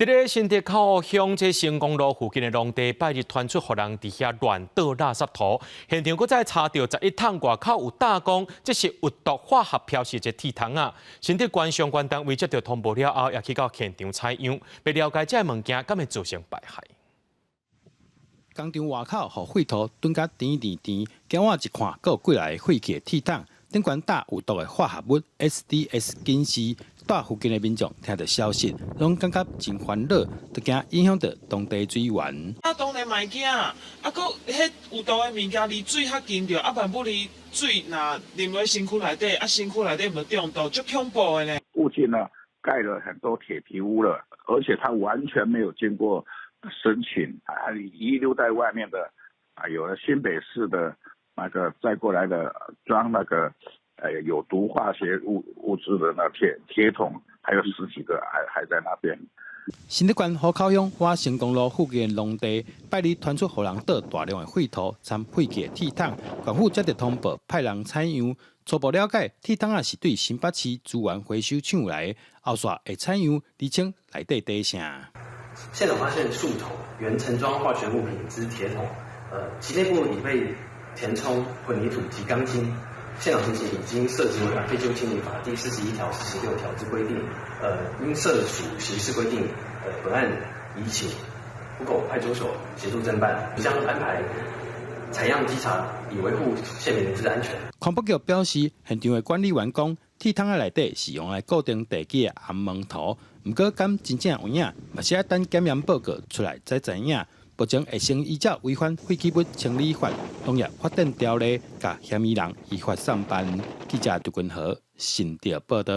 伫咧新店口乡这成功路附近的农地，拜日传出互人伫遐乱倒垃圾土，现场搁再查到11桶外口有打工，这是有毒化学漂式的铁桶啊！新店县相关单位接到通报了后，也去到现场采样，要了解这物件敢会造成败害。工厂外口互废土蹲甲甜，经我一看，阁有几来废弃的铁桶，顶悬打有毒的化合物 SDS 紧丝。带附近的民众听到消息，拢感觉真烦恼，就惊影响到当地水源。当然卖惊，搁迄有毒的物件离水较近着，万不离水若淋落身躯内底，身躯内底无中毒，足恐怖的呢。附近呢盖了很多铁皮屋了，而且它完全没有经过申请，遗留在外面的有了新北市的那个再过来的装那个。有毒化学物质的那铁桶，还有10几个还在那边。新竹县河口乡华成公路附近的农地，拜日传出互人倒大量的废土、掺废弃的铁桶，县府接到通报，派人采样。初步了解，铁桶是对新北市资源回收厂来的，后续会采样厘清内底底啥。现场发现数桶原盛装化学物品之铁桶，其内部已被填充混凝土及钢筋。现场情形已经涉及违反废旧清理法第41条、46条之规定，因涉属刑事规定，本案已请湖口派出所协助侦办，将安排采样稽查，以维护县民之安全。环保局表示，现场的管理员讲，铁桶内底是用来固定地基的暗蒙头，不过敢真正有影，嘛是要等检验报告出来才知影。目前会先依照违反废弃物清理法、农业发展条例，甲嫌疑人依法上班。记者杜君和新店报道。